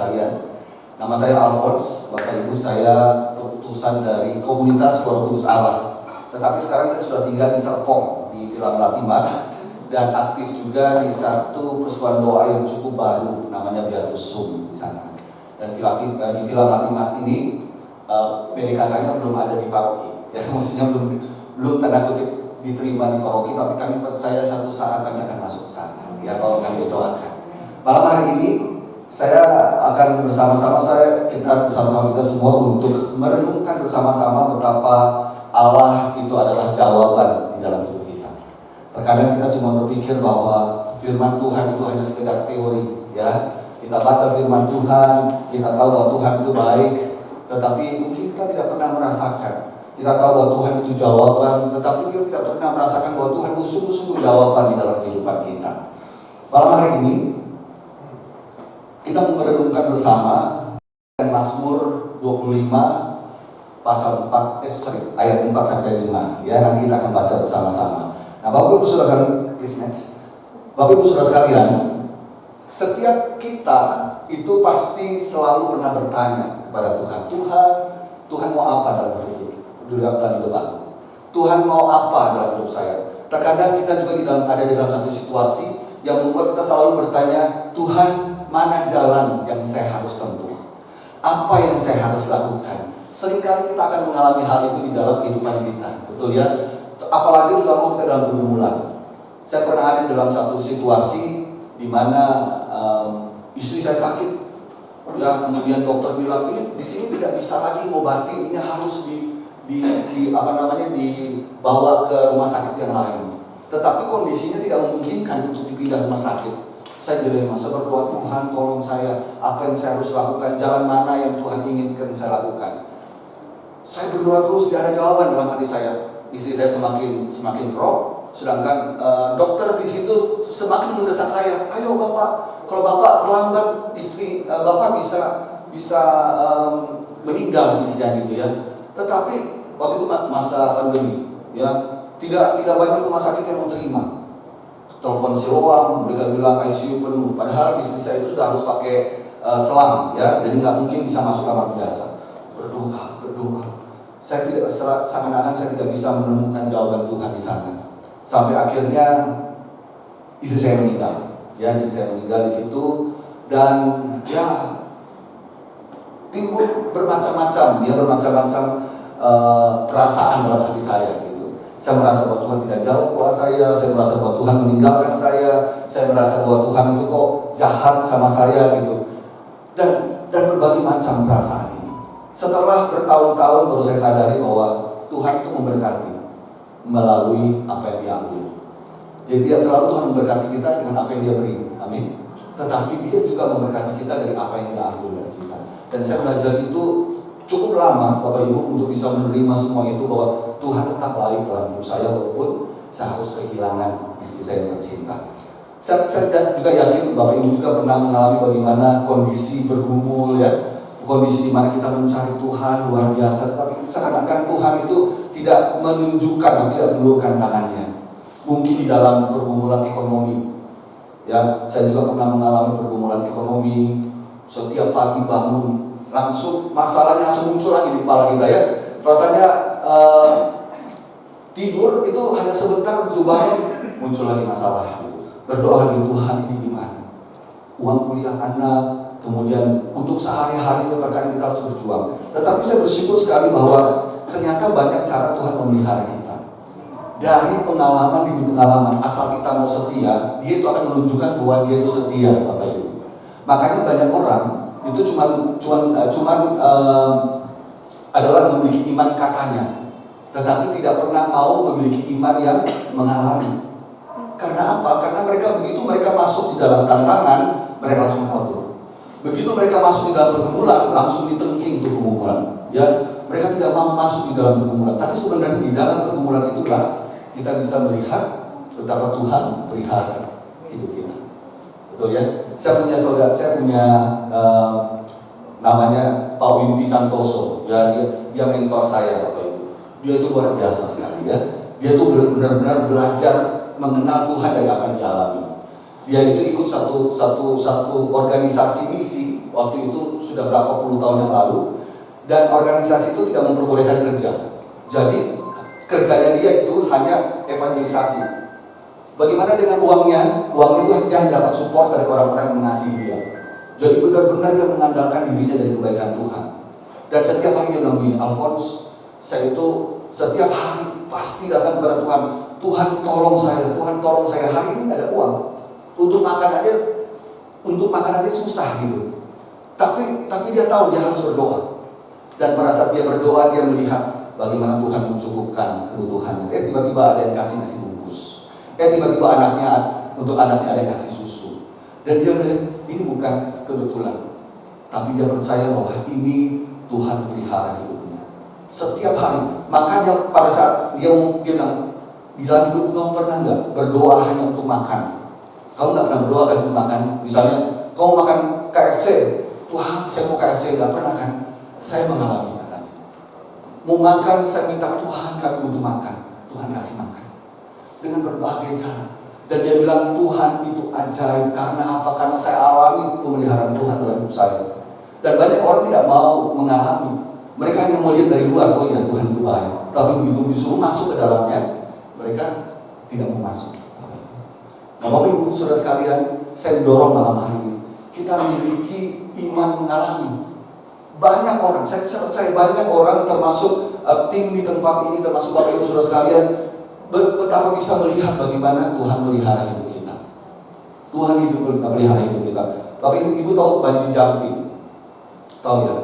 sekalian. Nama saya Alphonse, Bapak Ibu, saya utusan dari komunitas Roh Kudus Allah. Tetapi sekarang saya sudah tinggal di Serpong, di Villa Melati Mas, dan aktif juga di satu persekutuan doa yang cukup baru, namanya Beatus Sum di sana. Dan di Villa Melati Mas ini PDKK-nya belum ada di paroki, ya maksudnya belum tanda kutip diterima di paroki, tapi kami percaya satu saat kami akan masuk ke sana. Ya, kalau kami doakan. Malam hari ini saya akan kita bersama-sama kita semua untuk merenungkan bersama-sama betapa Allah itu adalah jawaban di dalam hidup kita. Terkadang kita cuma berpikir bahwa firman Tuhan itu hanya sekedar teori, ya. Kita baca firman Tuhan, kita tahu bahwa Tuhan itu baik, tetapi mungkin kita tidak pernah merasakan. Kita tahu bahwa Tuhan itu jawaban, tetapi kita tidak pernah merasakan bahwa Tuhan itu sungguh-sungguh jawaban di dalam kehidupan kita. Malam hari ini kita merenungkan bersama Mazmur 25 pasal 4, ayat 4 sampai 5. Ya, nanti kita akan baca bersama-sama. Nah, Bapak Ibu Saudara sekalian, please next. Bapak Ibu Saudara sekalian, setiap kita itu pasti selalu pernah bertanya kepada Tuhan. Tuhan mau apa dalam hidup aku? Tuhan mau apa dalam hidup saya? Terkadang kita juga ada di dalam satu situasi yang membuat kita selalu bertanya, Tuhan, mana jalan yang saya harus tempuh? Apa yang saya harus lakukan? Seringkali kita akan mengalami hal itu di dalam kehidupan kita, betul ya? Apalagi kalau kita dalam pergumulan. Saya pernah ada dalam satu situasi di mana istri saya sakit, ya, kemudian dokter bilang ini di sini tidak bisa lagi ngobatin, ini harus dibawa ke rumah sakit yang lain. Tetapi kondisinya tidak memungkinkan untuk dipindah rumah sakit. Saya dilema, saya berdoa, Tuhan tolong saya, apa yang saya harus lakukan, jalan mana yang Tuhan inginkan saya lakukan. Saya berdoa terus, tidak ada jawaban dalam hati saya. Istri saya semakin drop, sedangkan dokter di situ semakin mendesak saya. Ayo Bapak, kalau Bapak terlambat, istri Bapak bisa meninggal misalnya gitu ya. Tetapi waktu itu masa pandemi, ya tidak banyak rumah sakit yang menerima. Telepon siloam, mereka bilang ICU penuh. Padahal istri saya itu sudah harus pakai selang, ya, jadi nggak mungkin bisa masuk kamar biasa. Berdoa. Saya seakan-akan saya tidak bisa menemukan jawaban Tuhan di sana. Sampai akhirnya istri saya meninggal, ya, istri saya meninggal di situ, dan ya timbul bermacam-macam perasaan dalam hati saya. Saya merasa bahwa Tuhan tidak jauh doa saya merasa bahwa Tuhan meninggalkan saya merasa bahwa Tuhan itu kok jahat sama saya gitu. Dan berbagai macam perasaan ini. Setelah bertahun-tahun baru saya sadari bahwa Tuhan itu memberkati melalui apa yang Dia ambil. Jadi tidak selalu Tuhan memberkati kita dengan apa yang Dia beri. Amin. Tetapi Dia juga memberkati kita dari apa yang Dia ambil dari kita. Dan saya belajar itu cukup lama, Bapak Ibu, untuk bisa menerima semua itu, bahwa Tuhan tetap baik dalam hidup saya walaupun saya harus kehilangan istri saya yang tercinta. Saya juga yakin Bapak Ibu juga pernah mengalami bagaimana kondisi bergumul, ya, kondisi di mana kita mencari Tuhan luar biasa, tapi seakan-akan Tuhan itu tidak menunjukkan atau tidak menulurkan tangannya. Mungkin di dalam pergumulan ekonomi, ya, saya juga pernah mengalami pergumulan ekonomi. Setiap pagi bangun langsung masalahnya langsung muncul lagi di kepala kita, ya. Rasanya tidur itu hanya sebentar, begitu bangun muncul lagi masalah gitu. Berdoa lagi, Tuhan ini gimana? Uang kuliah anak, kemudian untuk sehari-hari itu terkadang kita harus berjuang. Tetapi saya bersyukur sekali bahwa ternyata banyak cara Tuhan memelihara kita. Dari pengalaman demi pengalaman, asal kita mau setia, Dia itu akan menunjukkan bahwa Dia itu setia, Bapak Ibu. Makanya banyak orang itu cuman adalah memiliki iman katanya, tetapi tidak pernah mau memiliki iman yang mengalami. Karena apa? Karena mereka masuk di dalam tantangan, mereka langsung kabur. Begitu mereka masuk di dalam pergumulan, langsung ditengking tuh pergumulan. Ya, mereka tidak mau masuk di dalam pergumulan. Tapi sebenarnya di dalam pergumulan itulah kita bisa melihat betapa Tuhan pelihara hidup kita. Betul ya? Saya punya namanya Pak Wimpi Santoso, ya, dia mentor saya, Bapak Ibu. Dia itu luar biasa sekali, ya. Dia itu benar-benar belajar mengenal Tuhan dari apa yang dia alami. Dia itu ikut satu organisasi misi waktu itu sudah berapa puluh tahun yang lalu, dan organisasi itu tidak memperbolehkan kerja. Jadi kerjanya dia itu hanya evangelisasi. Bagaimana dengan uangnya? Uangnya itu hanya dapat support dari orang-orang yang mengasihi dia. Jadi benar-benar dia mengandalkan dirinya dari kebaikan Tuhan. Dan setiap hari dia bilang begini, Alphonse, saya itu setiap hari pasti datang kepada Tuhan. Tuhan tolong saya, Tuhan tolong saya. Hari ini tidak ada uang. Untuk makan aja susah gitu. Tapi dia tahu dia harus berdoa. Dan pada saat dia berdoa, dia melihat bagaimana Tuhan mencukupkan kebutuhannya. Tiba-tiba ada yang kasih nasi bungkus. Tiba-tiba untuk anaknya ada yang kasih susu. Dan dia melihat ini bukan kebetulan, tapi dia percaya bahwa ini Tuhan pelihara hidupnya. Setiap hari, makanya pada saat dia bilang, di dalam hidup kamu pernah nggak berdoa hanya untuk makan? Kamu nggak pernah berdoa kan untuk makan? Misalnya, kamu makan KFC, Tuhan saya mau KFC, nggak pernah kan? Saya mengalami katanya. Mau makan, saya minta Tuhan kami butuh makan, Tuhan kasih makan dengan berbagai cara. Dan dia bilang Tuhan itu ajaib. Karena apa? Karena saya alami pemeliharaan Tuhan dalam hidup saya. Dan banyak orang tidak mau mengalami. Mereka hanya melihat dari luar, oh ya Tuhan itu baik. Tapi begitu disuruh masuk ke dalamnya, mereka tidak mau masuk. Nah Bapak Ibu Saudara sekalian, saya dorong malam hari ini, kita memiliki iman mengalami. Banyak orang, saya percaya banyak orang termasuk tim di tempat ini, termasuk Bapak Ibu Saudara sekalian, betapa bisa melihat bagaimana Tuhan melihara hidup kita. Tuhan melihara hidup kita. Bapak Ibu tahu bungee jumping? Tahu ya?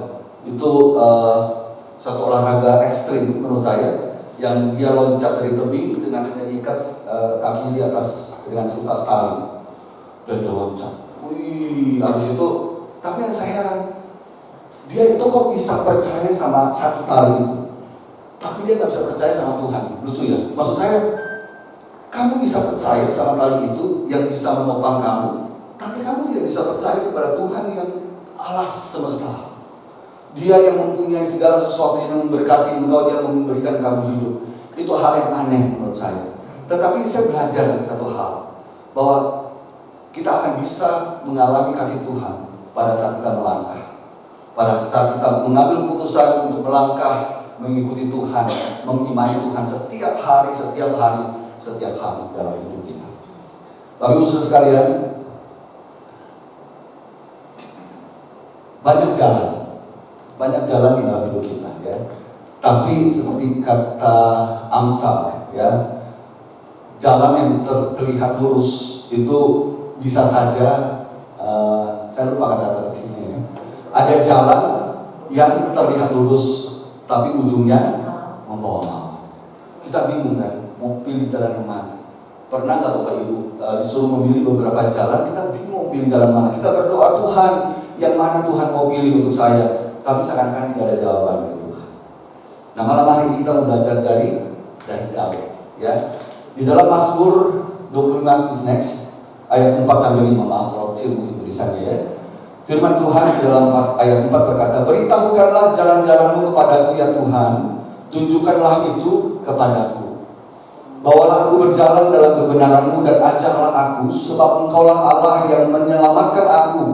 Itu satu olahraga ekstrim menurut saya, yang dia loncat dari tebing dengan hanya diikat kakinya di atas dengan seutas tali dan dia loncat. Wih, habis itu, tapi yang saya heran, dia itu kok bisa percaya sama satu tali itu, tapi dia nggak bisa percaya sama Tuhan. Lucu ya? Maksud saya, kamu bisa percaya sama tali itu yang bisa menopang kamu, tapi kamu tidak bisa percaya kepada Tuhan yang alas semesta. Dia yang mempunyai segala sesuatu yang memberkati engkau, dia memberikan kamu hidup. Itu hal yang aneh menurut saya. Tetapi saya belajar satu hal, bahwa kita akan bisa mengalami kasih Tuhan pada saat kita melangkah. Pada saat kita mengambil keputusan untuk melangkah, mengikuti Tuhan, mengimani Tuhan setiap hari dalam hidup kita. Bapak Ibu Saudara sekalian, banyak jalan di dalam hidup kita ya. Tapi seperti kata Amsal ya, jalan yang terlihat lurus itu bisa saja saya lupa kata persisnya ya. Ada jalan yang terlihat lurus tapi ujungnya membawa maut. Kita bingung kan, mau pilih jalan yang mana? Pernah nggak Bapak Ibu disuruh memilih beberapa jalan, kita bingung pilih jalan mana? Kita berdoa, Tuhan, yang mana Tuhan mau pilih untuk saya? Tapi seakan-akan tidak ada jawaban dari Tuhan. Nah malam hari ini kita mau belajar dari Daud ya. Di dalam Mazmur 25 is next, ayat 4-5, maaf kalau kecil mungkin tulisannya ya. Firman Tuhan di dalam ayat 4 berkata, beritahukanlah jalan-jalanmu kepadaku ya Tuhan, tunjukkanlah itu kepadaku. Bawalah aku berjalan dalam kebenaran-Mu dan ajarlah aku, sebab Engkaulah Allah yang menyelamatkan aku.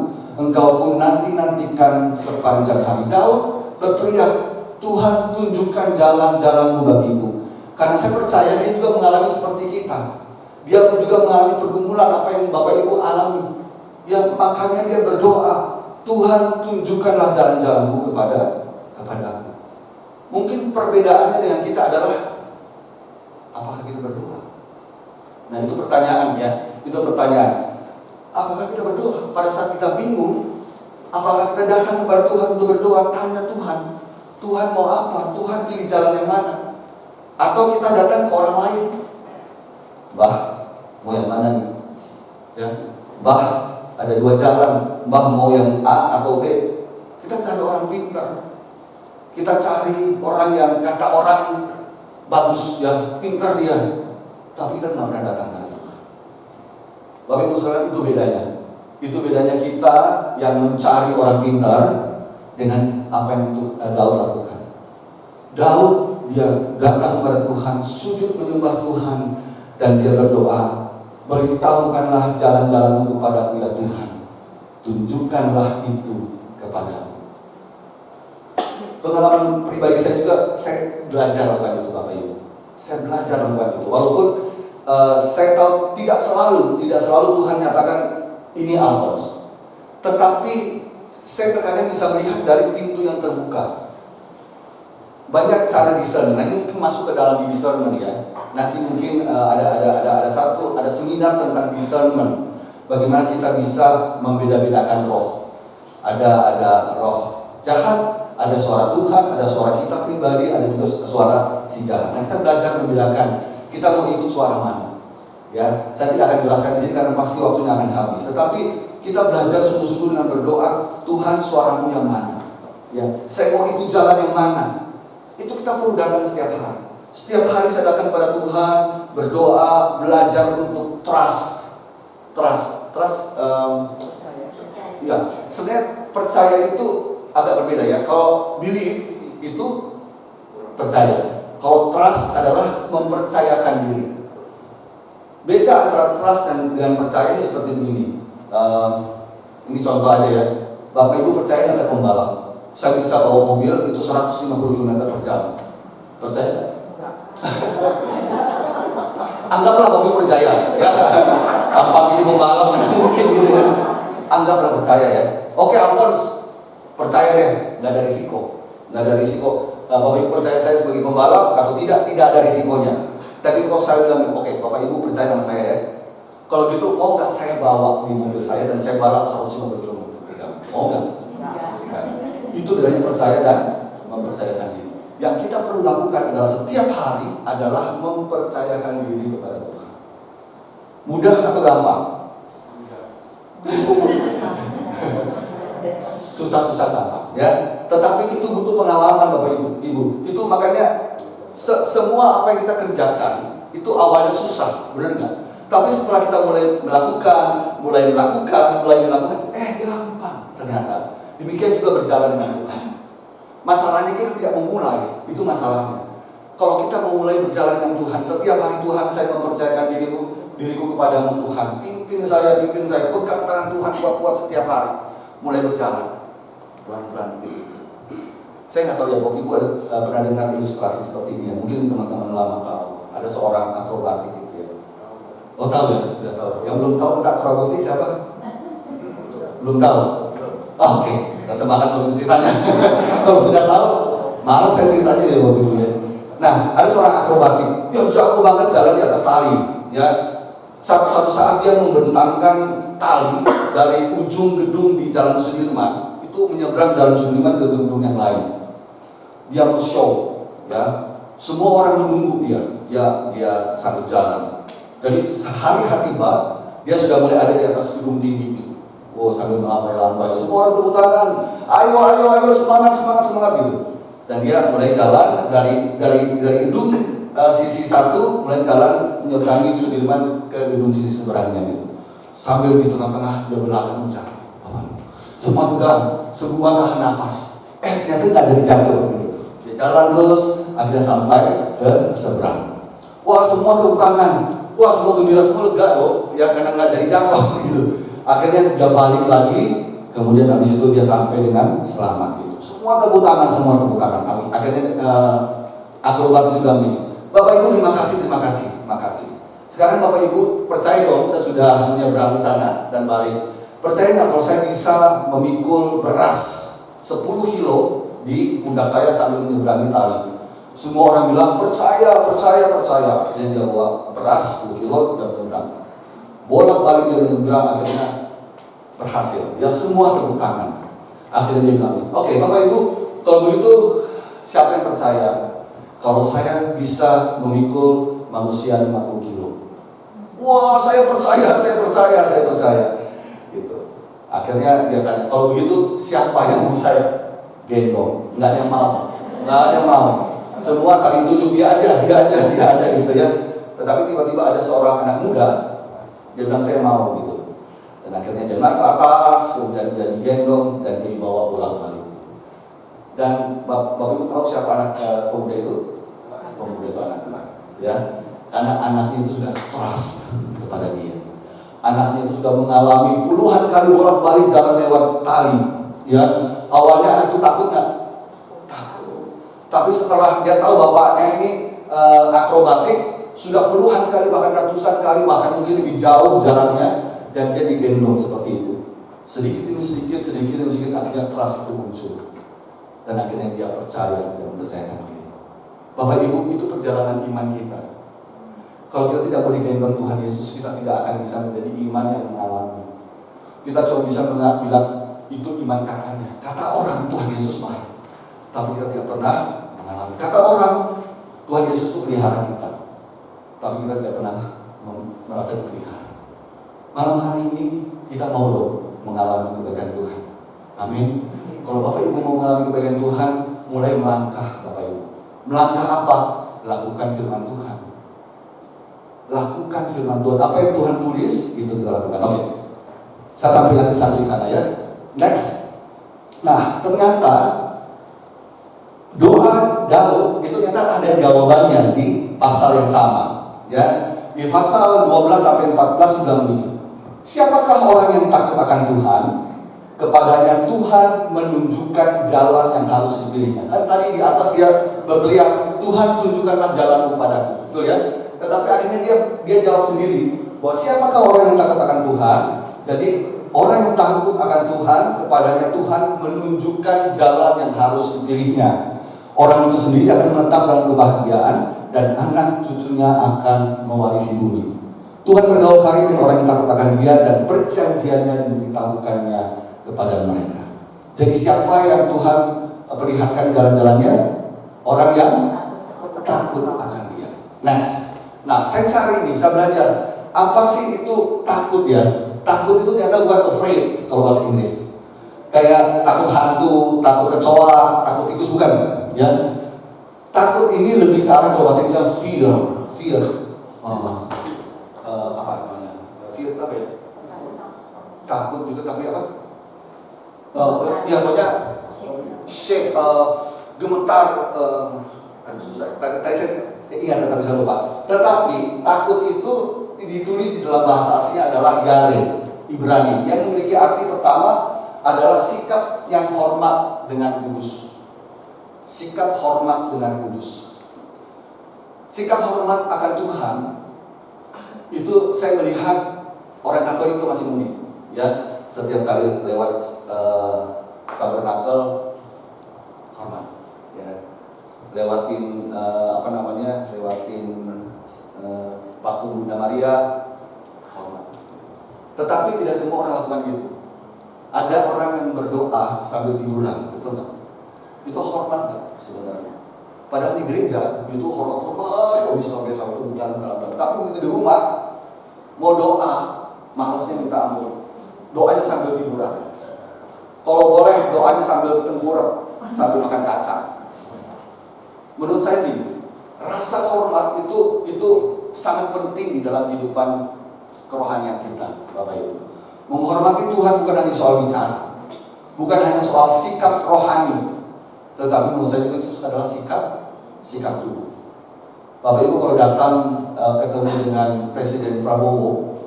Engkau pun nanti-nantikan sepanjang hari. Daud berteriak, Tuhan tunjukkan jalan-jalan-Mu bagiku. Karena saya percaya dia juga mengalami seperti kita. Dia juga mengalami pergumulan apa yang Bapak Ibu alami. Yang makanya dia berdoa, Tuhan tunjukkanlah jalan-jalan-Mu kepada aku. Mungkin perbedaannya dengan kita adalah, apakah kita berdoa? Nah itu pertanyaan ya, itu pertanyaan. Apakah kita berdoa? Pada saat kita bingung, apakah kita datang kepada Tuhan untuk berdoa? Tanya Tuhan, Tuhan mau apa? Tuhan pilih jalan yang mana? Atau kita datang ke orang lain, Mbah, mau yang mana nih? Ya, Mbah, ada 2 jalan, Mbah mau yang A atau B? Kita cari orang pintar. Kita cari orang yang kata orang bagus ya, pintar dia. Tapi kita nggak pernah datang kepada Tuhan. Bapak Ibu Saudara, itu bedanya. Itu bedanya kita yang mencari orang pintar dengan apa yang Daud lakukan. Daud dia datang kepada Tuhan, sujud menyembah Tuhan, dan dia berdoa, beritahukanlah jalan-jalan-Mu kepadaku ya Tuhan, tunjukkanlah itu kepadamu. Pengalaman pribadi saya juga, saya belajar lakukan itu Bapak Ibu. Saya belajar lakukan itu. Walaupun saya tahu tidak selalu Tuhan nyatakan ini Alphonse. Tetapi saya terkadang bisa melihat dari pintu yang terbuka. Banyak cara discern. Nah, ini mungkin masuk ke dalam discernment ya. Nanti mungkin ada seminar tentang discernment. Bagaimana kita bisa membeda-bedakan roh. Ada roh jahat, ada suara Tuhan, ada suara kita pribadi, ada juga suara si jahat. Nah, kita belajar membedakan. Kita mau ikut suara mana? Ya, saya tidak akan jelaskan di sini karena pasti waktunya akan habis. Tetapi kita belajar sungguh-sungguh dengan berdoa, Tuhan suaramu yang mana? Ya, saya mau ikut jalan yang mana? Itu kita perlu datang setiap hari. Setiap hari saya datang pada Tuhan, berdoa, belajar untuk trust. Ya, sebenarnya percaya itu agak berbeda ya. Kalau believe itu percaya. Kalau trust adalah mempercayakan diri. Beda antara trust dan dengan percaya ini seperti begini. Ini contoh aja ya. Bapak Ibu percaya nggak saya pembalap? Saya bisa bawa mobil itu 150 km per jam. Percaya nggak? Anggaplah Bapak Ibu percaya. Ya, tampang ini pembalap mungkin gitu ya. Anggaplah percaya ya. Oke Alphonse, percaya deh, nggak ada risiko. Bapak Ibu percaya saya sebagai pembalap atau tidak ada risikonya. Tapi kalau saya bilang, oke Bapak Ibu percaya sama saya ya. Kalau gitu mau nggak saya bawa di mobil saya dan saya balap 150 km per jam? Mau nggak? Nah, itu bedanya percaya dan mempercayakan diri. Yang kita perlu lakukan adalah setiap hari adalah mempercayakan diri kepada Tuhan. Mudah atau gampang? Susah-susah gampang ya. Tetapi itu butuh pengalaman Bapak Ibu. Itu makanya semua apa yang kita kerjakan itu awalnya susah, benar nggak? Tapi setelah kita mulai melakukan, gampang ternyata. Demikian juga berjalan dengan Tuhan. Masalahnya kita tidak memulai, itu masalahnya. Kalau kita memulai berjalan dengan Tuhan, setiap hari Tuhan saya mempercayakan diriku kepadamu Tuhan. Pimpin saya, pegang tangan Tuhan kuat-kuat setiap hari. Mulai berjalan, pelan-pelan. Saya nggak tahu ya, Bapak Ibu pernah dengar ilustrasi seperti ini ya. Mungkin teman-teman lama tahu. Ada seorang akrobatik gitu ya. Oh tahu ya, sudah tahu. Yang belum tahu tentang akrobatik siapa? Belum tahu? Oh, oke, saya semangat untuk ceritanya. Kalau sudah tahu, malah saya ceritanya ya Bapak Ibu ya. Nah, ada seorang akrobatik. Dia jago banget jalan di atas tali. Ya, satu saat dia membentangkan tali dari ujung gedung di Jalan Sudirman itu menyeberang Jalan Sudirman ke gedung yang lain. Dia mau show, ya. Semua orang menunggu dia sambil jalan. Jadi hari tiba, dia sudah mulai ada di atas gedung tinggi itu. Oh, sambil melambai-lambai. Semua orang tepuk tangan. Ayo, semangat gitu. Dan dia mulai jalan dari gedung sisi satu, mulai jalan menyeberangi Sudirman ke gedung sisi seberangnya gitu. Sambil di tengah-tengah dia berlari jalan. Semua tegang, semua tahan napas. Ternyata nggak jadi jatuh gitu. Dia jalan terus, akhirnya sampai ke seberang. Wah, semua tepuk tangan. Wah, semua gembira, semua lega dong. Ya karena nggak jadi jatuh gitu. Akhirnya dia balik lagi, kemudian habis itu dia sampai dengan selamat gitu. Semua tepuk tangan. Akhirnya akrobat itu bilang ini, Bapak Ibu terima kasih. Sekarang Bapak Ibu percaya dong, saya sudah menyeberang ke sana dan balik. Percaya nggak kalau saya bisa memikul beras 10 kilo di pundak saya sambil menyeberangi tali? Semua orang bilang percaya. Akhirnya dia bawa beras 10 kilo dan menyeberang. Bolak-balik dia menyeberang, akhirnya berhasil. Ya semua tepuk tangan. Akhirnya dia bilang, oke Bapak Ibu, kalau begitu siapa yang percaya kalau saya bisa memikul manusia 50 kilo? Wah, saya percaya. Gitu. Akhirnya dia tanya, kalau begitu siapa yang mau saya gendong? Nggak ada yang mau. Semua saling tunjuk, dia aja gitu ya. Tetapi tiba-tiba ada seorang anak muda, dia bilang saya mau gitu. Dan akhirnya dia naik ke atas, kemudian dia digendong dan dia dibawa pulang. Dan Bapak Ibu tahu siapa anak pemuda itu? Pemuda itu anak-anak, ya. Karena anaknya itu sudah trust kepada dia. Anaknya itu sudah mengalami puluhan kali bolak-balik jalan lewat tali, ya. Awalnya anak itu takut nggak? Takut. Tapi setelah dia tahu bapaknya ini akrobatik, sudah puluhan kali bahkan ratusan kali, bahkan mungkin lebih jauh jaraknya, dan dia digendong seperti itu. Sedikit demi sedikit akhirnya trust itu muncul. Dan akhirnya dia percaya dan mempercayakan diri. Bapak Ibu, itu perjalanan iman kita. Kalau kita tidak mau digendong Tuhan Yesus, kita tidak akan bisa menjadi iman yang mengalami. Kita cuma bisa bilang, itu iman katanya. Kata orang Tuhan Yesus baik, tapi kita tidak pernah mengalami. Kata orang Tuhan Yesus itu pelihara kita, tapi kita tidak pernah merasa dipelihara. Malam hari ini kita mau loh mengalami kebaikan Tuhan. Amin. Kalau Bapak Ibu mau mengalami kebaikan Tuhan, mulai melangkah Bapak Ibu. Melangkah apa? Lakukan firman Tuhan. Lakukan firman Tuhan. Apa yang Tuhan tulis, itu kita lakukan. Oke. Saya sampai nanti sampai sana ya. Next. Nah, ternyata doa Daud itu ternyata ada jawabannya di pasal yang sama. Ya. Di pasal 12 sampai 14 bilang begini. Siapakah orang yang takut akan Tuhan? Kepadanya Tuhan menunjukkan jalan yang harus dipilihnya. Kan tadi di atas dia berteriak, Tuhan tunjukkanlah jalan kepadaku, betul ya? Tetapi akhirnya dia jawab sendiri bahwa siapakah orang yang takut akan Tuhan? Jadi orang yang takut akan Tuhan, kepadanya Tuhan menunjukkan jalan yang harus dipilihnya. Orang itu sendiri akan menetap dalam kebahagiaan dan anak cucunya akan mewarisi bumi. Tuhan bergaul karib dengan orang yang takut akan Dia dan perjanjiannya diberitahukannya kepada mereka. Jadi siapa yang Tuhan perlihatkan jalan-jalannya? Orang yang takut akan Dia. Next. Nah, saya cari ini, saya belajar apa sih itu takut ya? Takut itu ternyata bukan afraid kalau bahasa Inggris. Kayak takut hantu, takut kecoa, takut tikus, bukan, ya. Takut ini lebih ke arah kalau bahasa Inggris fear. Apa namanya? Fear apa ya? Takut juga tapi apa? Ya pokoknya shake, gemetar, aduh susah. Tadi saya ingat tapi saya lupa. Tetapi takut itu ditulis di dalam bahasa aslinya adalah yare, Ibrani, yang memiliki arti pertama adalah sikap yang hormat dengan kudus. Sikap hormat dengan kudus. Sikap hormat akan Tuhan itu saya melihat orang Katolik itu masih unik, ya. Setiap kali lewat tabernakel hormat, ya. Lewatin lewatin patung Bunda Maria hormat. Tetapi tidak semua orang lakukan gitu. Ada orang yang berdoa sambil tiduran, betul nggak? Itu hormat nggak sebenarnya? Padahal di gereja itu hormat, kalau bisa sampai hujan. Tapi begitu di rumah mau doa, malasnya minta ampun. Doanya sambil tiduran. Kalau boleh doanya sambil tengkurap, sambil makan kacang. Menurut saya ini rasa hormat itu sangat penting di dalam kehidupan kerohanian kita, Bapak Ibu. Menghormati Tuhan bukan hanya soal bicara, bukan hanya soal sikap rohani, tetapi menurut saya itu adalah sikap tubuh. Bapak Ibu kalau datang ketemu dengan Presiden Prabowo,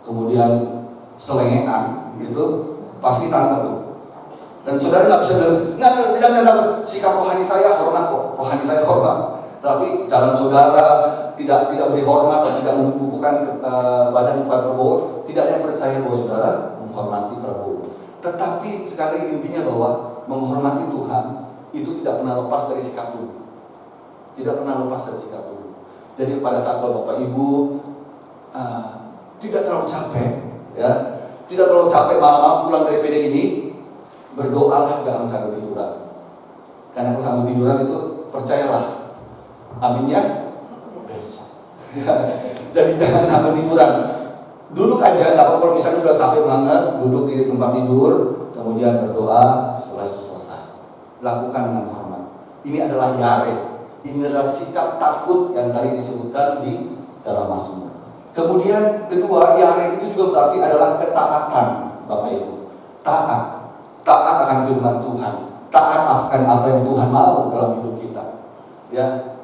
kemudian selengean gitu, pasti tangkap tuh. Dan saudara nggak bisa bilang, tidak sikap rohani saya hormat kok, rohani saya hormat. Tapi jalan saudara tidak beri hormat dan tidak membukukan badan kepada Prabowo, tidak ada yang percaya bahwa saudara menghormati Prabowo. Tetapi sekali intinya bahwa menghormati Tuhan itu tidak pernah lepas dari sikap tubuh. Tidak pernah lepas dari sikap tubuh. Jadi pada saat kalau Bapak Ibu tidak terlalu capek, ya, tidak terlalu capek malam-malam pulang dari PD ini, berdoalah jangan sambil tiduran. Karena kalau sambil tiduran itu percayalah, aminnya besok. Jadi jangan sambil tiduran. Duduk aja, nggak apa-apa kalau misalnya sudah capek banget, duduk di tempat tidur, kemudian berdoa setelah itu selesai. Lakukan dengan hormat. Ini adalah yare. Ini adalah sikap takut yang tadi disebutkan di dalam Mazmur. Kemudian kedua, yare itu juga berarti adalah ketaatan, Bapak Ibu. Taat akan firman Tuhan, taat akan apa yang Tuhan mau dalam hidup kita. Ya,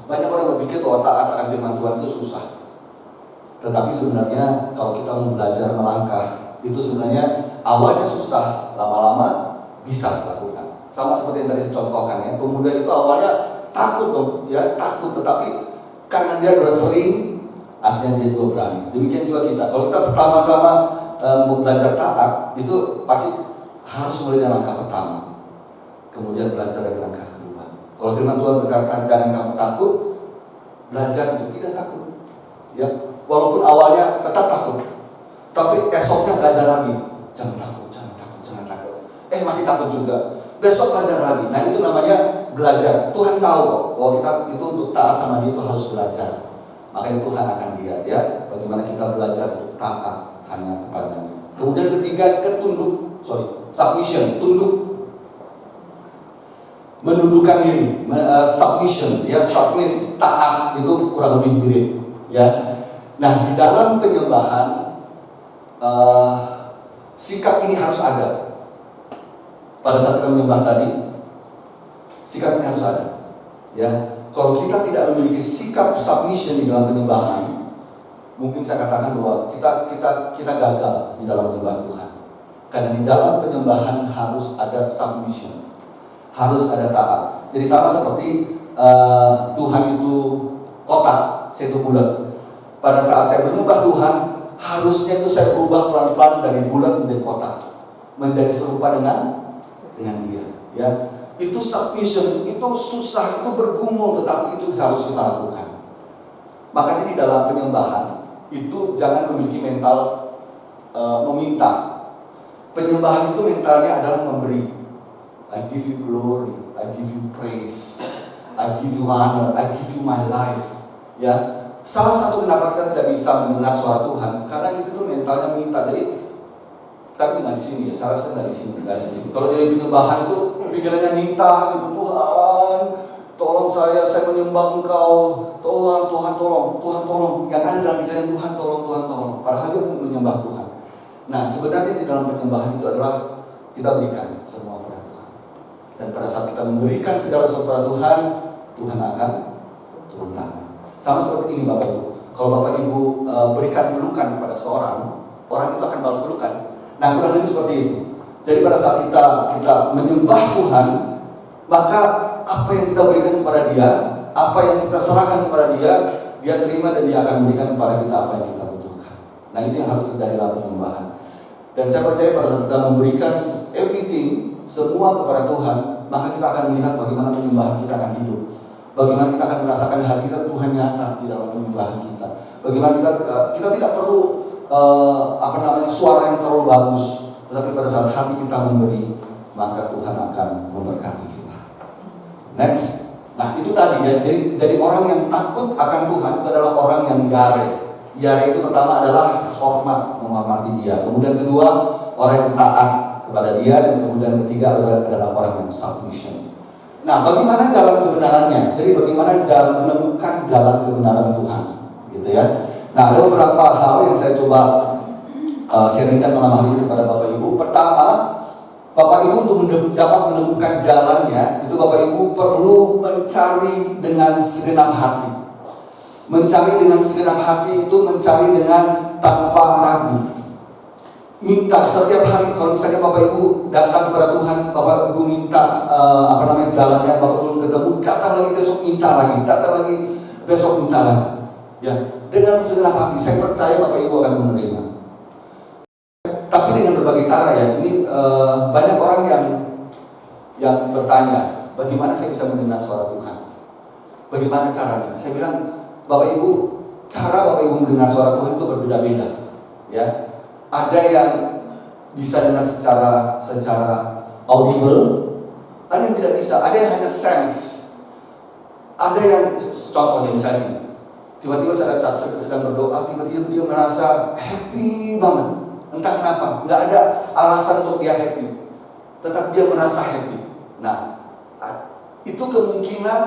banyak orang berpikir bahwa taat akan firman Tuhan itu susah. Tetapi sebenarnya kalau kita mau belajar melangkah, itu sebenarnya awalnya susah, lama-lama bisa dilakukan. Sama seperti yang tadi saya contohkan ya, pemuda itu awalnya takut dong, ya takut, tetapi karena dia sudah sering, akhirnya dia juga berani. Demikian juga kita. Kalau kita pertama-tama mau belajar taat, itu pasti harus mulai dengan langkah pertama, kemudian belajar dari langkah kedua. Kalau firman Tuhan berkata jangan kamu takut, belajar untuk tidak takut. Ya, walaupun awalnya tetap takut, tapi esoknya belajar lagi. Jangan takut, jangan takut, jangan takut. Masih takut juga. Besok belajar lagi. Nah itu namanya belajar. Tuhan tahu kok bahwa kita itu untuk taat sama Dia itu harus belajar. Makanya Tuhan akan lihat ya bagaimana kita belajar untuk taat hanya kepada-Nya. Kemudian ketiga, submission, tunduk. Menundukkan diri, submission, ya submit, taat itu kurang lebih mirip, ya. Nah di dalam penyembahan sikap ini harus ada. Pada saat kita menyembah tadi, sikap ini harus ada. Ya, kalau kita tidak memiliki sikap submission di dalam penyembahan, mungkin saya katakan bahwa kita gagal di dalam menyembah Tuhan. Karena di dalam penyembahan harus ada submission, harus ada taat. Jadi sama seperti Tuhan itu kotak, satu bulat. Pada saat saya menyembah Tuhan, harusnya itu saya berubah pelan-pelan dari bulat menjadi kotak, menjadi serupa dengan Dia. Ya, itu submission, itu susah, itu bergumul, tetapi itu harus kita lakukan. Makanya di dalam penyembahan itu jangan memiliki mental meminta. Penyembahan itu mentalnya adalah memberi. I give you glory, I give you praise, I give you honor, I give you my life. Ya, salah satu kenapa kita tidak bisa mendengar suara Tuhan karena kita tuh mentalnya minta. Jadi tapi nggak di sini ya, salah saya nggak di sini, nggak ada di sini. Kalau jadi penyembahan itu pikirannya minta gitu, Tuhan, tolong saya menyembah Engkau, tolong Tuhan, tolong. Yang ada dalam pikiran Tuhan, tolong. Padahal dia menyembah Tuhan. Nah sebenarnya di dalam penyembahan itu adalah kita berikan semua kepada Tuhan. Dan pada saat kita memberikan segala sesuatu kepada Tuhan, Tuhan akan turun tangan. Sama seperti ini Bapak Ibu. Kalau Bapak Ibu berikan pelukan kepada seorang, orang itu akan balas pelukan. Nah kurang lebih seperti itu. Jadi pada saat kita menyembah Tuhan, maka apa yang kita berikan kepada Dia, apa yang kita serahkan kepada Dia, Dia terima dan Dia akan memberikan kepada kita apa yang kita butuhkan. Nah itu yang harus terjadi dalam penyembahan. Dan saya percaya pada saat kita memberikan everything, semua kepada Tuhan, maka kita akan melihat bagaimana penyembahan kita akan hidup. Bagaimana kita akan merasakan hadirat Tuhan nyata di dalam penyembahan kita. Bagaimana kita tidak perlu suara yang terlalu bagus, tetapi pada saat hati kita memberi, maka Tuhan akan memberkati kita. Next, nah itu tadi ya. Jadi orang yang takut akan Tuhan itu adalah orang yang yare. Yare itu pertama adalah hormat, menghormati Dia. Kemudian kedua, orang yang taat kepada Dia, dan kemudian ketiga adalah orang yang submission. Nah, bagaimana jalan kebenarannya? Jadi bagaimana menemukan jalan kebenaran Tuhan, gitu ya. Nah, ada beberapa hal yang saya coba sharingkan malam hari ini kepada Bapak Ibu. Pertama, Bapak Ibu untuk dapat menemukan jalannya, itu Bapak Ibu perlu mencari dengan segenap hati. Mencari dengan segenap hati itu mencari dengan tanpa ragu. Minta setiap hari. Kalau misalnya Bapak Ibu datang kepada Tuhan, Bapak Ibu minta jalannya, Bapak Ibu ketemu, datang lagi besok minta lagi, datang lagi besok minta lagi. Ya, dengan segenap hati saya percaya Bapak Ibu akan menerima. Tapi dengan berbagai cara ya. Ini banyak orang yang bertanya, bagaimana saya bisa mendengar suara Tuhan? Bagaimana caranya? Saya bilang, Bapak Ibu, cara Bapak Ibu mendengar suara Tuhan itu berbeda-beda. Ya, ada yang bisa dengar secara audible, ada yang tidak bisa, ada yang hanya sense, ada yang contohnya misalnya. Tiba-tiba saat sedang berdoa, tiba-tiba dia merasa happy banget. Entah kenapa, nggak ada alasan untuk dia happy, tetap dia merasa happy. Nah, itu kemungkinan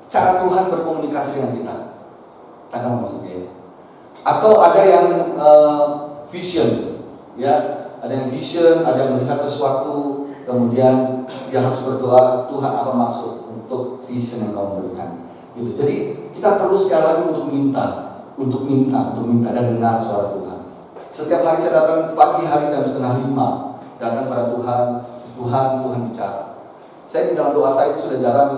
cara Tuhan berkomunikasi dengan kita. Tangkap maksudnya. Atau ada yang vision, ya, ada yang vision, ada yang melihat sesuatu, kemudian dia harus berdoa, Tuhan apa maksud untuk vision yang kau berikan? Gitu. Jadi kita perlu sekali lagi untuk minta dan dengar suara Tuhan. Setiap hari saya datang pagi hari jam 4:30, datang pada Tuhan, Tuhan bicara. Saya di dalam doa saya itu sudah jarang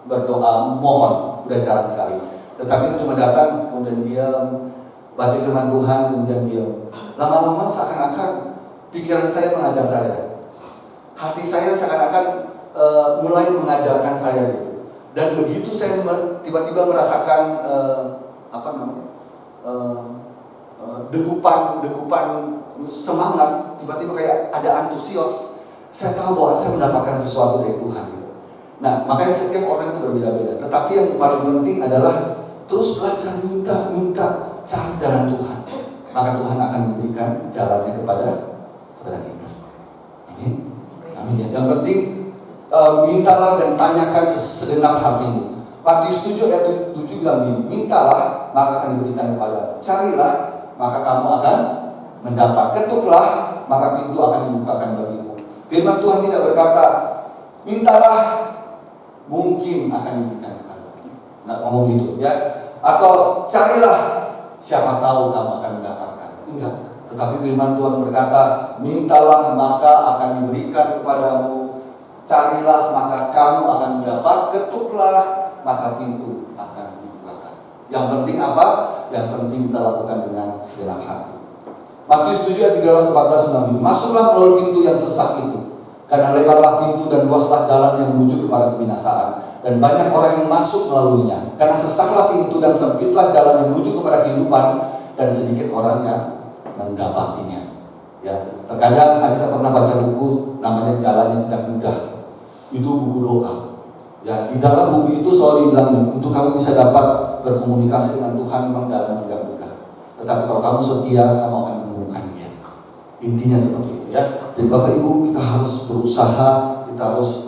berdoa mohon, sudah jarang sekali. Tetapi saya cuma datang, kemudian diam, baca firman Tuhan, kemudian diam. Lama-lama seakan-akan pikiran saya mengajar saya, hati saya seakan-akan mulai mengajarkan saya gitu. Dan begitu saya tiba-tiba merasakan degupan semangat, tiba-tiba kayak ada antusias, saya tahu bahwa saya mendapatkan sesuatu dari Tuhan gitu. Nah, makanya setiap orang itu berbeda-beda. Tetapi yang paling penting adalah terus belajar minta cari jalan Tuhan. Maka Tuhan akan memberikan jalannya kepada kita. Amin. Amin ya. Yang penting mintalah dan tanyakan segenap hatimu. Matius 7 ayat 7 bilang gini, mintalah maka akan diberikan kepadamu. Carilah maka kamu akan mendapat. Ketuklah maka pintu akan dibukakan bagimu. Firman Tuhan tidak berkata mintalah mungkin akan diberikan kepadamu. Nggak ngomong gitu ya. Atau carilah siapa tahu kamu akan mendapatkan. Enggak. Tetapi firman Tuhan berkata mintalah maka akan diberikan kepadamu. Carilah maka kamu akan mendapat, ketuklah maka pintu akan dibukakan. Yang penting apa? Yang penting kita lakukan dengan segenap hati. Matius 7 ayat 13-14 bilang, masuklah melalui pintu yang sesak itu, karena lebarlah pintu dan luaslah jalan yang menuju kepada kebinasaan, dan banyak orang yang masuk melaluinya. Karena sesaklah pintu dan sempitlah jalan yang menuju kepada kehidupan, dan sedikit orang yang mendapatinya. Ya, terkadang saya pernah baca buku namanya Jalan yang Tidak Mudah. Itu buku doa. Ya, di dalam buku itu selalu dibilang untuk kamu bisa dapat berkomunikasi dengan Tuhan memang jalan tidak mudah. Tetapi kalau kamu setia, kamu akan menemukannya. Intinya seperti itu ya. Jadi Bapak Ibu, kita harus berusaha, kita harus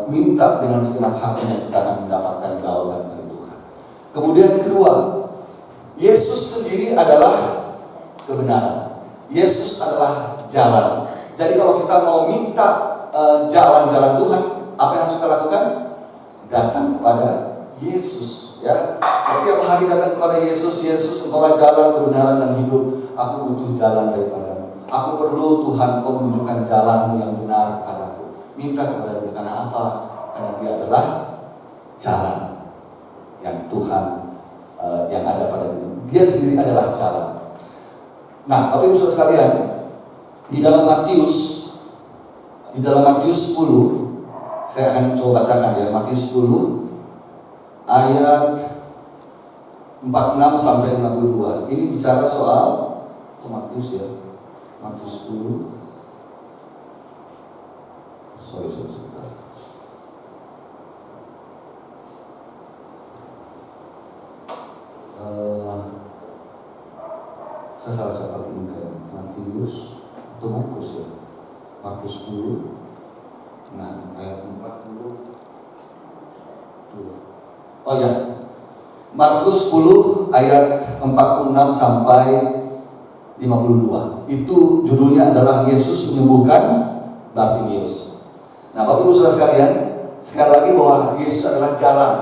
minta dengan segenap hati dan kita akan mendapatkan jawaban dari Tuhan. Kemudian kedua, Yesus sendiri adalah kebenaran. Yesus adalah jalan. Jadi kalau kita mau minta jalan-jalan Tuhan, apa yang harus kita lakukan? Datang kepada Yesus ya. Setiap hari datang kepada Yesus. Yesus, engkaulah jalan, kebenaran dan hidup. Aku butuh jalan daripadamu. Aku perlu Tuhan, kau menunjukkan jalanmu yang benar padaku. Minta kepada Dia. Karena apa? Karena Dia adalah jalan yang Tuhan yang ada pada diri. Dia sendiri adalah jalan. Nah, Bapak Ibu Saudara sekalian, di dalam Matius 10, saya akan coba bacakan ya, Matius 10 ayat 46 sampai 52. Ini bicara soal Matius ya. Matius 10. Sorry. Saya salah catat ini kayak Matius atau Markus ya. Markus 10. Nah, ayat 40. Oh ya. Markus 10 ayat 46 sampai 52. Itu judulnya adalah Yesus menyembuhkan Bartimeus. Nah, Bapak Ibu Saudara sekalian, sekali lagi bahwa Yesus adalah jalan.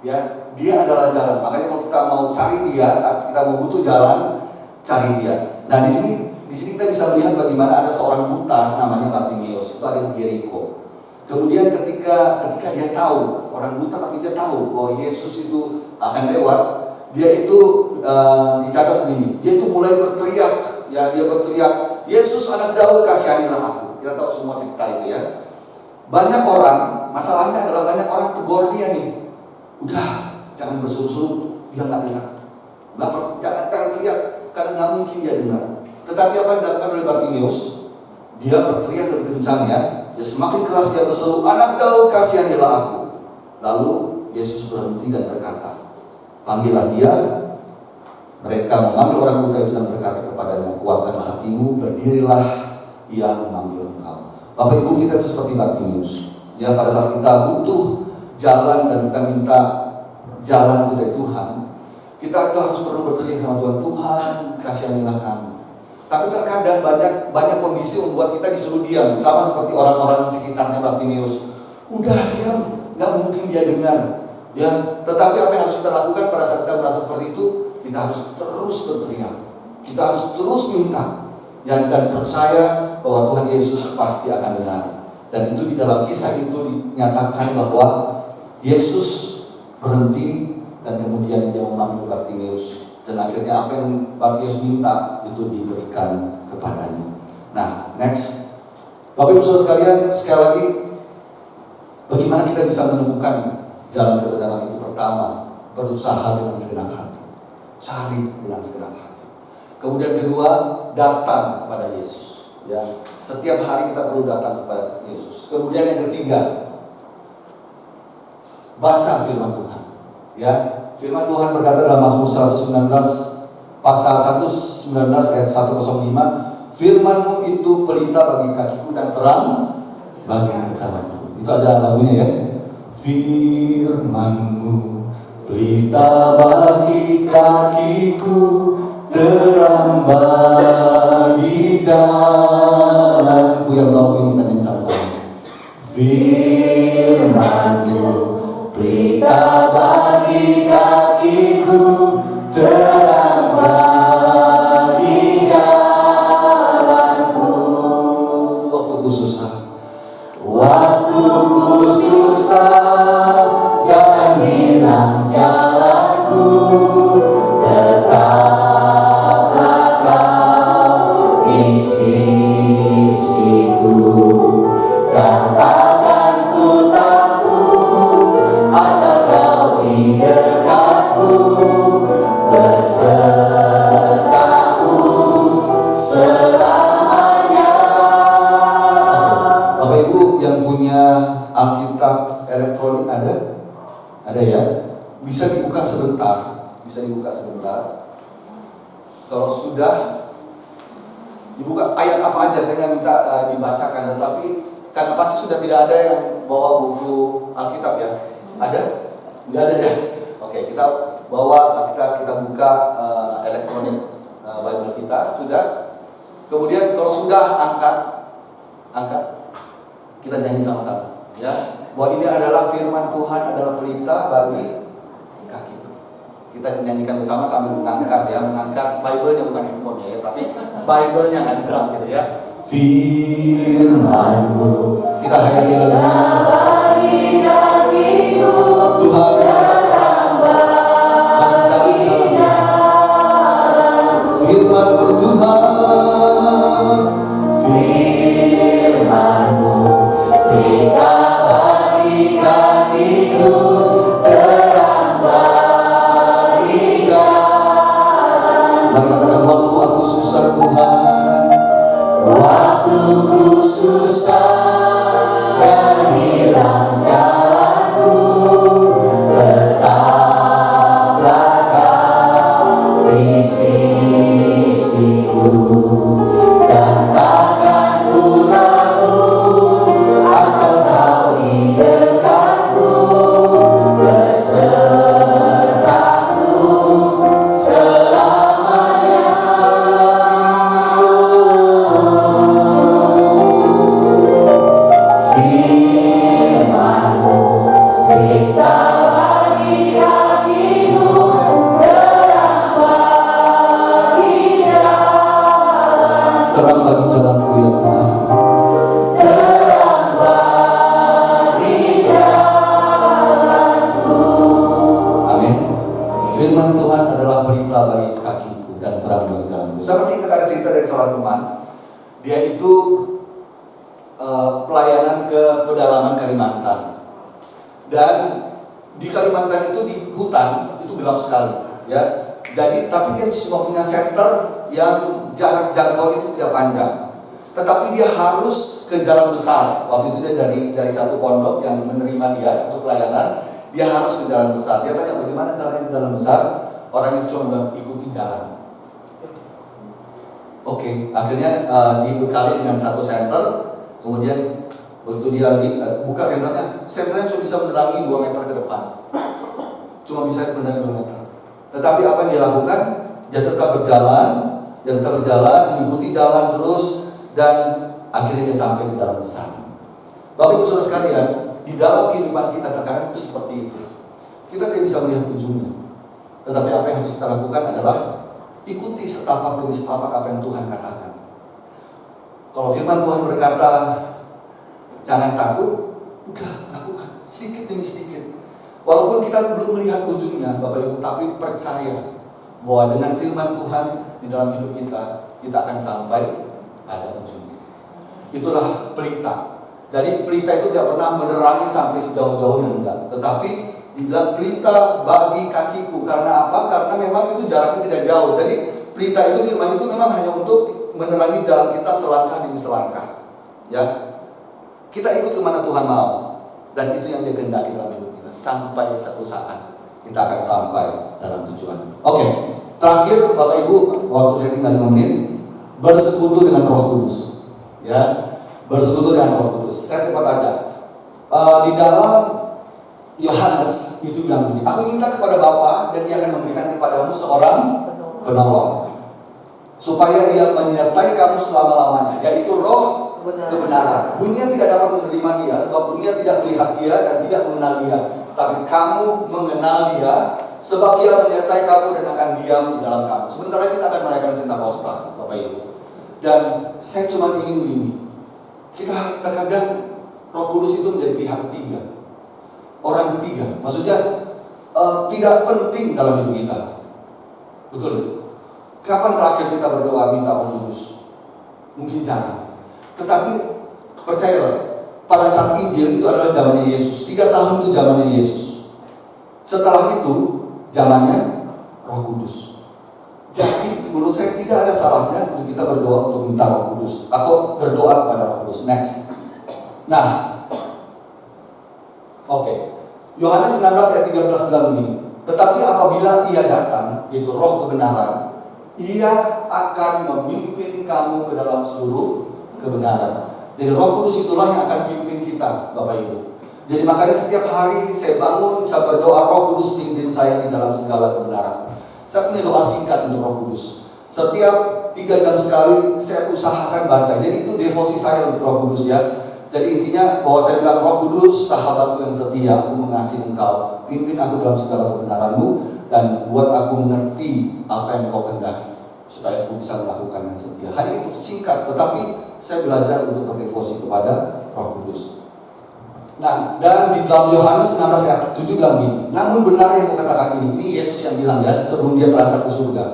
Ya, Dia adalah jalan. Makanya kalau kita mau cari Dia, kita mau butuh jalan, cari Dia. Nah, di sini kita bisa melihat bagaimana ada seorang buta namanya Bartimeus. Itu ada di Yeriko. Kemudian ketika dia tahu, orang buta tapi dia tahu bahwa Yesus itu akan lewat, dia itu dicatat begini, dia itu mulai berteriak, ya dia berteriak, Yesus anak Daud kasihanilah aku. Kita tahu semua cerita itu ya. Banyak orang, masalahnya adalah banyak orang tegur dia nih, udah jangan bersuruh-suruh, dia nggak dengar, jangan teriak, karena nggak mungkin dia dengar. Tetapi apa yang dilakukan oleh Bartimeus? Dia berteriak lebih kencang ya. Ya, semakin keras dia berseru, anak Daud kasihanilah aku. Lalu Yesus berhenti dan berkata, panggillah dia. Mereka memanggil orang buta itu dan berkata kepadanya, kuatkanlah hatimu, berdirilah, ia memanggil engkau. Bapak Ibu, kita itu seperti Bartimeus. Ya, pada saat kita butuh jalan dan kita minta jalan itu dari Tuhan, kita itu harus perlu berteriak sama Tuhan, Tuhan kasihanilah kami. Tapi terkadang banyak kondisi membuat kita disuruh diam, sama seperti orang-orang sekitarnya Bartimeus. Udah diam, nggak mungkin dia dengar. Ya, tetapi apa yang harus kita lakukan pada saat kita merasa seperti itu? Kita harus terus berteriak, kita harus terus minta, dan percaya bahwa Tuhan Yesus pasti akan dengar. Dan itu di dalam kisah itu dinyatakan bahwa Yesus berhenti dan kemudian dia memanggil Bartimeus, dan akhirnya apa yang Bartimeus minta itu diberikan kepadanya. Nah, next, Bapak Ibu Saudara sekalian, sekali lagi, bagaimana kita bisa menemukan jalan kebenaran itu? Pertama, berusaha dengan segenap hati, cari dengan segenap hati. Kemudian kedua, datang kepada Yesus. Ya, setiap hari kita perlu datang kepada Yesus. Kemudian yang ketiga, baca firman Tuhan. Ya, firman Tuhan berkata dalam Mazmur 119 pasal 119 ayat 105, firman-Mu itu pelita bagi kakiku dan terang bagi jalanku. Itu ada lagunya ya. Firman-Mu pelita bagi kakiku, terang bagi jalanku. Yang tahu ini kita nyanyi sama-sama. Firman-Mu pelita bagi kakiku, terang bagi jalanku. Waktuku susah, waktuku susah dan hilang jalanku, tetaplah Kau di sisiku, dan takkan ku takut asal Kau di dekatku, besertaku selamanya. Bapak Ibu yang punya Alkitab elektronik ada? Ada ya? Bisa dibuka sebentar, bisa dibuka sebentar. Kalau sudah dibuka ayat apa aja, saya nggak minta dibacakan, tetapi karena pasti sudah tidak ada yang bawa buku Alkitab ya. Ada? Nggak ada ya? Oke, kita bawa, kita buka elektronik Bible kita, sudah. Kemudian kalau sudah angkat, kita nyanyi sama-sama, ya. Bahwa ini adalah firman Tuhan, adalah pelita bagi kakiku. Kita nyanyikan bersama sambil mengangkat ya, mengangkat Bible-nya, bukan handphone ya, tapi Bible-nya nggak di drum gitu ya. Firman-Mu, kita hayati lagunya. Tuhan firman-Mu Tuhan, firman-Mu pelita bagi kakiku, terang bagi jalan. Mari katakan, waktu aku susah Tuhan, waktuku susah dan hilang jalanku, tetaplah Kau di sisiku, dan takkan ku ragu asal Kau di dekatku, besertaku selamanya. Firman-Mu pelita bagi kakiku, terang bagi jalan. Terang bagi jalanku ya Tuhan, terang bagi jalanku. Amin. Firman Tuhan adalah pelita bagi kakiku dan terang bagi jalanku. Saya masih ingat ada cerita dari seorang teman. Dia itu pelayanan ke pedalaman Kalimantan, dan di Kalimantan itu di hutan itu gelap sekali ya. Jadi tapi dia cuma punya senter yang jarak jangkaunya itu tidak panjang, tetapi dia harus ke jalan besar. Waktu itu dia dari satu pondok yang menerima dia untuk pelayanan, dia harus ke jalan besar. Dia tanya bagaimana caranya ke jalan besar, orang itu cuma bilang ikuti jalan. Oke, akhirnya dibekali dengan satu senter. Kemudian begitu dia buka senternya cuma bisa menerangi 2 meter ke depan, cuma bisa menerangi 2 meter. Tetapi apa yang dia lakukan? Dia tetap berjalan, mengikuti jalan terus, dan akhirnya dia sampai di dalam besar. Bapak Ibu Saudara sekalian, di dalam kehidupan kita terkadang itu seperti itu. kita tidak bisa melihat ujungnya. Tetapi apa yang harus kita lakukan adalah ikuti setapak demi setapak apa yang Tuhan katakan. Kalau firman Tuhan berkata, jangan takut, udah lakukan sedikit demi sedikit. Walaupun kita belum melihat ujungnya, Bapak Ibu, tapi percaya bahwa dengan firman Tuhan di dalam hidup kita, kita akan sampai pada ujungnya. Itulah pelita. Jadi pelita itu tidak pernah menerangi sampai sejauh-jauhnya, enggak. Tetapi dibilang pelita bagi kakiku. Karena apa? Karena memang itu jaraknya tidak jauh. Jadi pelita itu, firman itu memang hanya untuk menerangi jalan kita selangkah demi selangkah. Ya, kita ikut kemana Tuhan mau, dan itu yang Dia kehendaki dalam hidup kita. Sampai satu saat kita akan sampai dalam tujuan. Oke, terakhir Bapak Ibu, waktu saya tinggal 5 menit, bersekutu dengan Roh Kudus. Ya, bersekutu dengan Roh Kudus. Saya cepat aja. Di dalam Yohanes itu bilang begini, aku minta kepada Bapa dan Dia akan memberikan kepadamu seorang penolong, supaya Ia menyertai kamu selama-lamanya, yaitu Roh kebenaran. Dunia tidak dapat menerima Dia, sebab dunia tidak melihat Dia dan tidak mengenal Dia. Tapi kamu mengenal Dia, sebab Dia menyertai kamu dan akan diam di dalam kamu. Sementara kita akan merayakan Pentakosta, Bapak Ibu. Dan saya cuma ingin begini, kita terkadang Roh Kudus itu menjadi pihak ketiga, orang ketiga. Maksudnya tidak penting dalam hidup kita. Betul? Kapan terakhir kita berdoa minta Roh Kudus? Mungkin jarang. Tetapi percayalah, pada saat Injil itu adalah zamannya Yesus. 3 tahun itu zamannya Yesus. Setelah itu zamannya Roh Kudus. Jadi menurut saya tidak ada salahnya untuk kita berdoa untuk minta Roh Kudus atau berdoa kepada Roh Kudus. Next. Nah, oke. Yohanes 19 ayat 13 bilang begini. Tetapi apabila Ia datang, yaitu Roh kebenaran, Ia akan memimpin kamu ke dalam seluruh kebenaran. Jadi Roh Kudus itulah yang akan pimpin kita, Bapak Ibu. Jadi makanya setiap hari saya bangun, saya berdoa, Roh Kudus pimpin saya di dalam segala kebenaran. Saya punya doa singkat untuk Roh Kudus. Setiap 3 jam sekali saya usahakan baca. Jadi itu devosi saya untuk Roh Kudus, ya. Jadi intinya bahwa saya bilang, Roh Kudus, sahabatku yang setia, aku mengasihi Engkau, pimpin aku dalam segala kebenaran-Mu, dan buat aku mengerti apa yang Kau kehendaki, supaya aku bisa melakukan yang setia. Hanya itu singkat, tetapi saya belajar untuk berdevosi kepada Roh Kudus. Nah, dan di dalam Yohanes 16 ayat 7 bilang begini, namun benar yang kukatakan ini Yesus yang bilang, ya, sebelum Dia terangkat ke surga.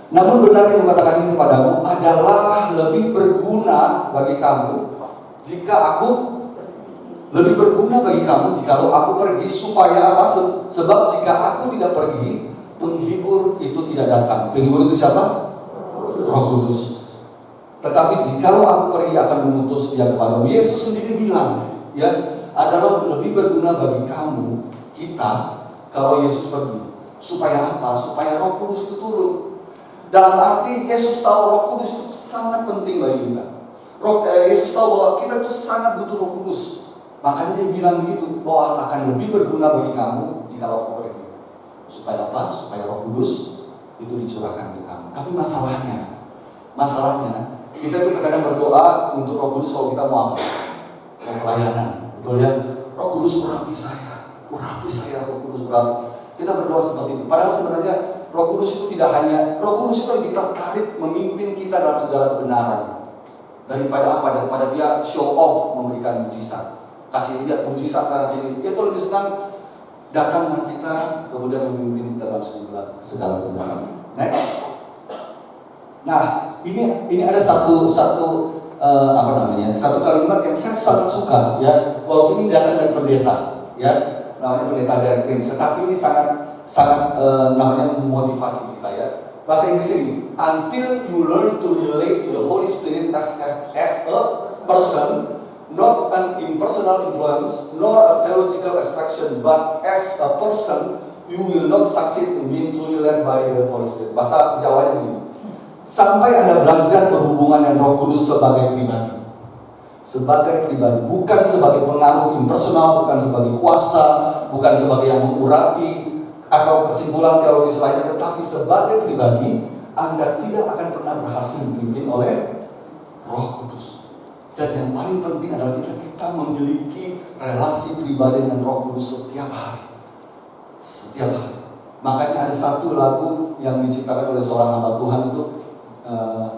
Namun benar yang kukatakan ini kepadamu adalah lebih berguna bagi kamu jika aku lebih berguna bagi kamu jikalau aku pergi, supaya apa? Sebab jika aku tidak pergi, penghibur itu tidak datang. Penghibur itu siapa? Roh Kudus. Tetapi jikalau aku pergi, akan mengutus Dia kepadamu. Yesus sendiri bilang, ya, adalah lebih berguna bagi kamu, kita, kalau Yesus pergi. Supaya apa? Supaya Roh Kudus itu turun. Dalam arti Yesus tahu Roh Kudus itu sangat penting bagi kita. Yesus tahu bahwa kita itu sangat butuh Roh Kudus. Makanya Dia bilang begitu, bahwa akan lebih berguna bagi kamu jika aku pergi. Supaya apa? Supaya Roh Kudus itu dicurahkan ke kamu. Tapi masalahnya kita tuh kadang berdoa untuk Roh Kudus kalau kita mau apa? Mau pelayanan, betul ya? Roh Kudus urapi saya, Roh Kudus urapi. Kita berdoa seperti itu. Padahal sebenarnya Roh Kudus itu tidak hanya, Roh Kudus itu lebih tertarik memimpin kita dalam segala kebenaran. Daripada apa? Daripada Dia show off, memberikan mujizat, kasih lihat mujizat sana sini. Dia tuh lebih senang datang dengan kita, kemudian memimpin kita dalam segala kebenaran. Next. Nah, ini ada satu kalimat yang saya sangat suka, ya. Walaupun ini datang dari pendeta, ya, namanya pendeta Derek Prince, tetapi ini sangat namanya motivasi kita, ya. Bahasa Inggris ini, until you learn to relate to the Holy Spirit as a person, not an impersonal influence, nor a theological abstraction, but as a person, you will not succeed in being truly led by the Holy Spirit. Bahasa Jawanya ini, sampai Anda belajar berhubungan dengan Roh Kudus sebagai pribadi, bukan sebagai pengaruh impersonal, bukan sebagai kuasa, bukan sebagai yang mengurapi atau kesimpulan teologis lainnya, tetapi sebagai pribadi, Anda tidak akan pernah berhasil dipimpin oleh Roh Kudus. Dan yang paling penting adalah kita memiliki relasi pribadi dengan Roh Kudus setiap hari. setiap hari. Makanya ada satu lagu yang diciptakan oleh seorang hamba Tuhan itu,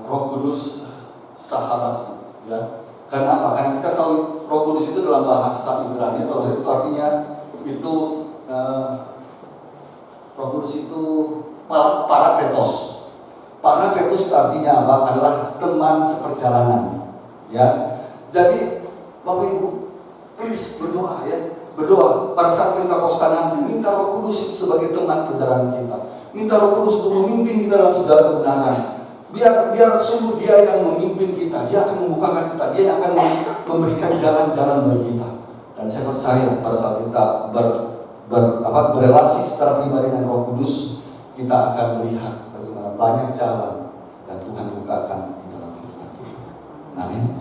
Roh Kudus Sahabat, ya. Karena apa? Karena kita tahu Roh Kudus itu dalam bahasa Ibrani atau bahasa itu artinya itu Roh Kudus itu Parapetos. Parapetos itu artinya apa? Adalah teman seperjalanan, ya. Jadi Bapak Ibu, please berdoa, ya. Berdoa pada saat Pentakosta nanti, minta Roh Kudus itu sebagai teman perjalanan kita. Minta Roh Kudus untuk memimpin kita dalam segala kebenaran. Biar sungguh Dia yang memimpin kita, Dia akan membukakan kita, Dia yang akan memberikan jalan-jalan bagi kita. Dan saya percaya pada saat kita berelasi secara pribadi dengan Roh Kudus, kita akan melihat bagaimana banyak jalan yang Tuhan bukakan di dalam kehidupan kita. Amin.